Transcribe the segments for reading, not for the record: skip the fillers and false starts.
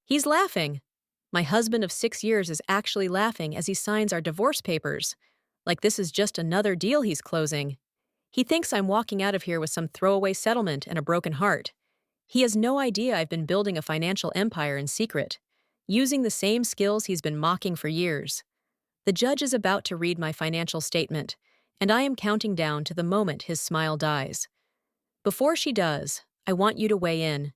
He's laughing. My husband of 6 years is actually laughing as he signs our divorce papers. Like this is just another deal he's closing. He thinks I'm walking out of here with some throwaway settlement and a broken heart. He has no idea I've been building a financial empire in secret, using the same skills he's been mocking for years. The judge is about to read my financial statement, and I am counting down to the moment his smile dies. Before she does, I want you to weigh in.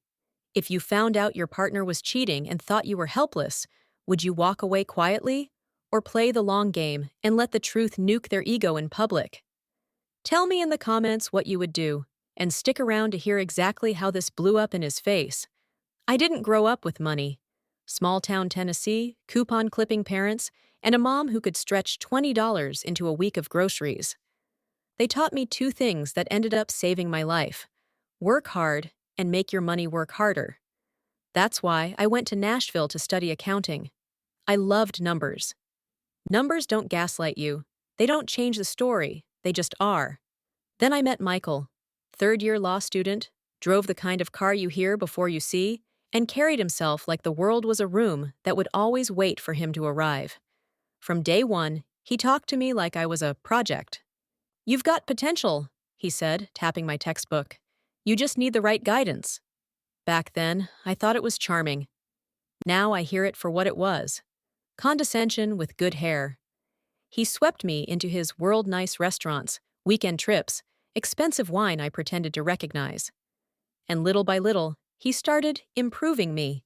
If you found out your partner was cheating and thought you were helpless, would you walk away quietly or play the long game and let the truth nuke their ego in public? Tell me in the comments what you would do, and stick around to hear exactly how this blew up in his face. I didn't grow up with money. Small town Tennessee, coupon clipping parents, and a mom who could stretch $20 into a week of groceries. They taught me two things that ended up saving my life: work hard and make your money work harder. That's why I went to Nashville to study accounting. I loved numbers. Numbers don't gaslight you. They don't change the story, they just are. Then I met Michael, third-year law student, drove the kind of car you hear before you see, and carried himself like the world was a room that would always wait for him to arrive. From day one, he talked to me like I was a project. "You've got potential," he said, tapping my textbook. "You just need the right guidance." Back then, I thought it was charming. Now I hear it for what it was: condescension with good hair. He swept me into his world-nice restaurants, weekend trips, expensive wine I pretended to recognize. And little by little, he started improving me.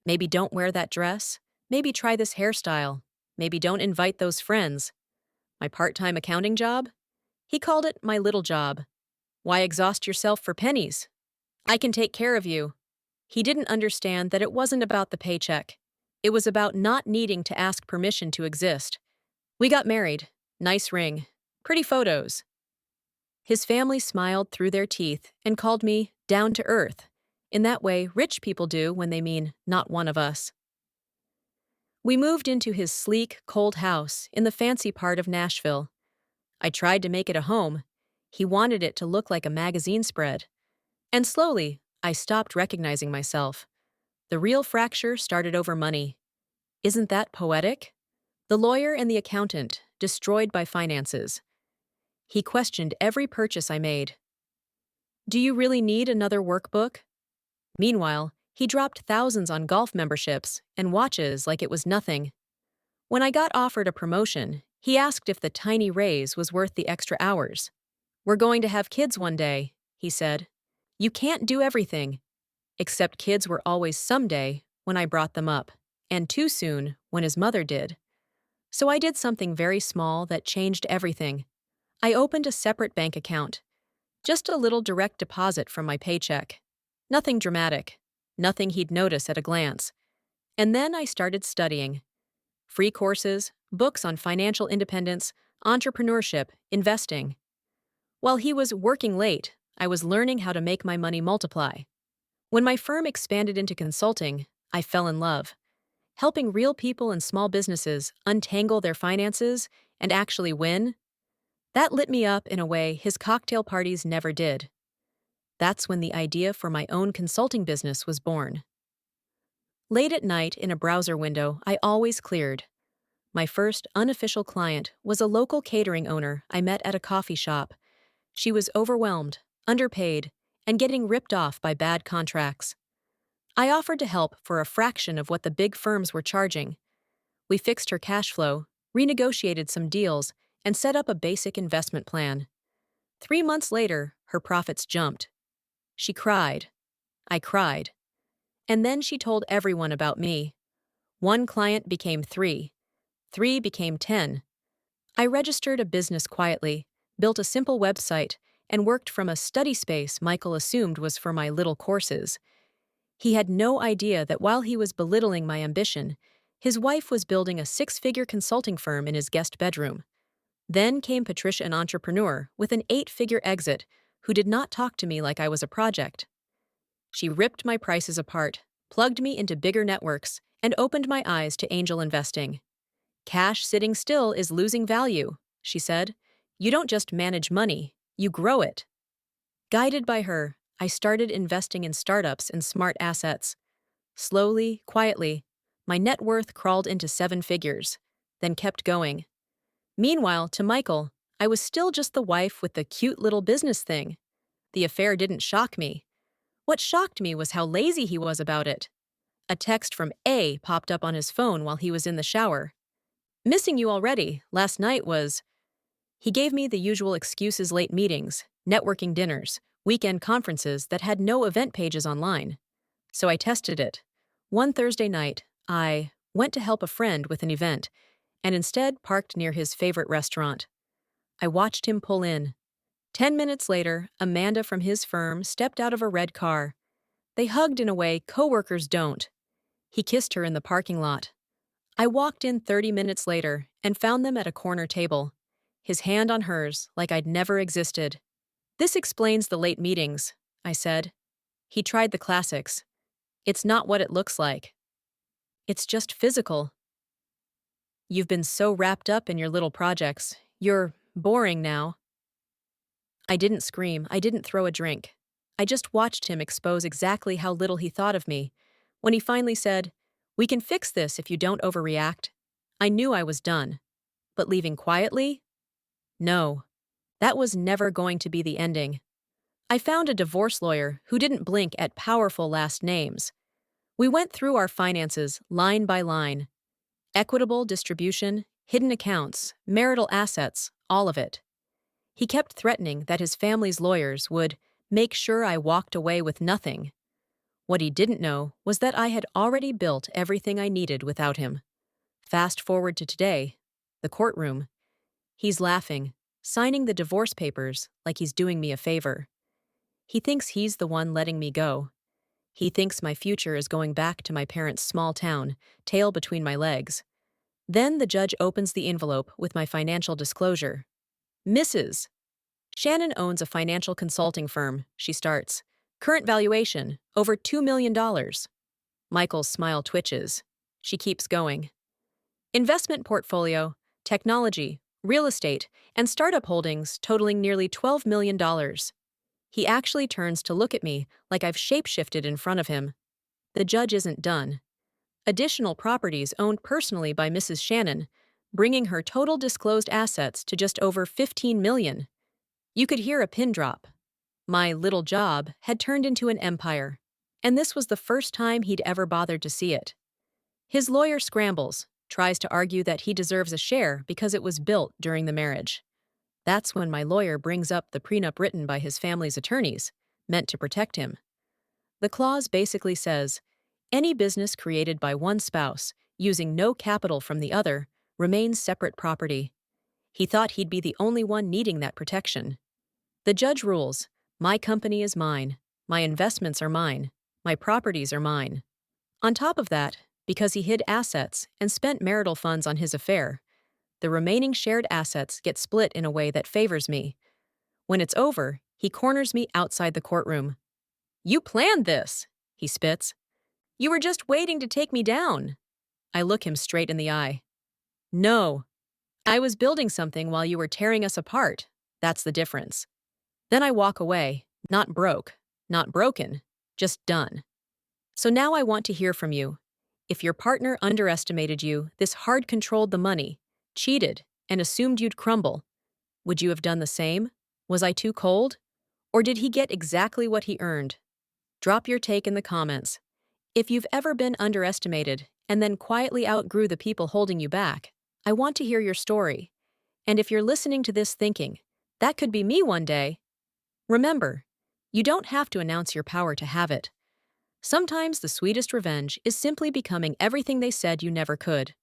Maybe don't wear that dress. Maybe try this hairstyle. Maybe don't invite those friends. My part-time accounting job? He called it my little job. Why exhaust yourself for pennies? I can take care of you. He didn't understand that it wasn't about the paycheck. It was about not needing to ask permission to exist. We got married. Nice ring. Pretty photos. His family smiled through their teeth and called me down to earth, in that way rich people do when they mean not one of us. We moved into his sleek, cold house in the fancy part of Nashville. I tried to make it a home. He wanted it to look like a magazine spread. And slowly, I stopped recognizing myself. The real fracture started over money. Isn't that poetic? The lawyer and the accountant, destroyed by finances. He questioned every purchase I made. "Do you really need another workbook?" Meanwhile, he dropped thousands on golf memberships and watches like it was nothing. When I got offered a promotion, he asked if the tiny raise was worth the extra hours. "We're going to have kids one day," he said. "You can't do everything." Except kids were always someday when I brought them up, and too soon when his mother did. So I did something very small that changed everything. I opened a separate bank account. Just a little direct deposit from my paycheck. Nothing dramatic. Nothing he'd notice at a glance. And then I started studying. Free courses, books on financial independence, entrepreneurship, investing. While he was working late, I was learning how to make my money multiply. When my firm expanded into consulting, I fell in love. Helping real people and small businesses untangle their finances and actually win. That lit me up in a way his cocktail parties never did. That's when the idea for my own consulting business was born. Late at night in a browser window, I always cleared. My first unofficial client was a local catering owner I met at a coffee shop. She was overwhelmed, underpaid, and getting ripped off by bad contracts. I offered to help for a fraction of what the big firms were charging. We fixed her cash flow, renegotiated some deals, and set up a basic investment plan. 3 months later, her profits jumped. She cried. I cried. And then she told everyone about me. One client became 3. 3 became 10. I registered a business quietly, built a simple website, and worked from a study space Michael assumed was for my little courses. He had no idea that while he was belittling my ambition, his wife was building a 6-figure consulting firm in his guest bedroom. Then came Patricia, an entrepreneur with an 8-figure exit, who did not talk to me like I was a project. She ripped my prices apart, plugged me into bigger networks, and opened my eyes to angel investing. "Cash sitting still is losing value," she said. "You don't just manage money, you grow it." Guided by her, I started investing in startups and smart assets. Slowly, quietly, my net worth crawled into 7 figures, then kept going. Meanwhile, to Michael, I was still just the wife with the cute little business thing. The affair didn't shock me. What shocked me was how lazy he was about it. A text from A popped up on his phone while he was in the shower. "Missing you already. Last night was..." He gave me the usual excuses: late meetings, networking dinners, weekend conferences that had no event pages online. So I tested it. One Thursday night, I went to help a friend with an event and instead parked near his favorite restaurant. I watched him pull in. 10 minutes later, Amanda from his firm stepped out of a red car. They hugged in a way coworkers don't. He kissed her in the parking lot. I walked in 30 minutes later and found them at a corner table, his hand on hers like I'd never existed. "This explains the late meetings," I said. He tried the classics. "It's not what it looks like. It's just physical. You've been so wrapped up in your little projects. You're boring now." I didn't scream. I didn't throw a drink. I just watched him expose exactly how little he thought of me. When he finally said, "We can fix this if you don't overreact," I knew I was done. But leaving quietly? No. That was never going to be the ending. I found a divorce lawyer who didn't blink at powerful last names. We went through our finances line by line. Equitable distribution, hidden accounts, marital assets, all of it. He kept threatening that his family's lawyers would make sure I walked away with nothing. What he didn't know was that I had already built everything I needed without him. Fast forward to today, the courtroom. He's laughing, signing the divorce papers like he's doing me a favor. He thinks he's the one letting me go. He thinks my future is going back to my parents' small town, tail between my legs. Then the judge opens the envelope with my financial disclosure. "Mrs. Shannon owns a financial consulting firm," she starts. "Current valuation, over $2 million. Michael's smile twitches. She keeps going. "Investment portfolio, technology, real estate, and startup holdings totaling nearly $12 million. He actually turns to look at me like I've shapeshifted in front of him. The judge isn't done. Additional properties owned personally by Mrs. Shannon, bringing her total disclosed assets to just over $15 million. You could hear a pin drop. My little job had turned into an empire, and this was the first time he'd ever bothered to see it. His lawyer scrambles, tries to argue that he deserves a share because it was built during the marriage. That's when my lawyer brings up the prenup written by his family's attorneys, meant to protect him. The clause basically says, any business created by one spouse, using no capital from the other, remains separate property. He thought he'd be the only one needing that protection. The judge rules, my company is mine, my investments are mine, my properties are mine. On top of that, because he hid assets and spent marital funds on his affair, the remaining shared assets get split in a way that favors me. When it's over, he corners me outside the courtroom. "You planned this," he spits. "You were just waiting to take me down." I look him straight in the eye. "No. I was building something while you were tearing us apart. That's the difference." Then I walk away, not broke, not broken, just done. So now I want to hear from you. If your partner underestimated you, this hard controlled the money, cheated, and assumed you'd crumble, would you have done the same? Was I too cold? Or did he get exactly what he earned? Drop your take in the comments. If you've ever been underestimated and then quietly outgrew the people holding you back, I want to hear your story. And if you're listening to this thinking, that could be me one day, remember, you don't have to announce your power to have it. Sometimes the sweetest revenge is simply becoming everything they said you never could.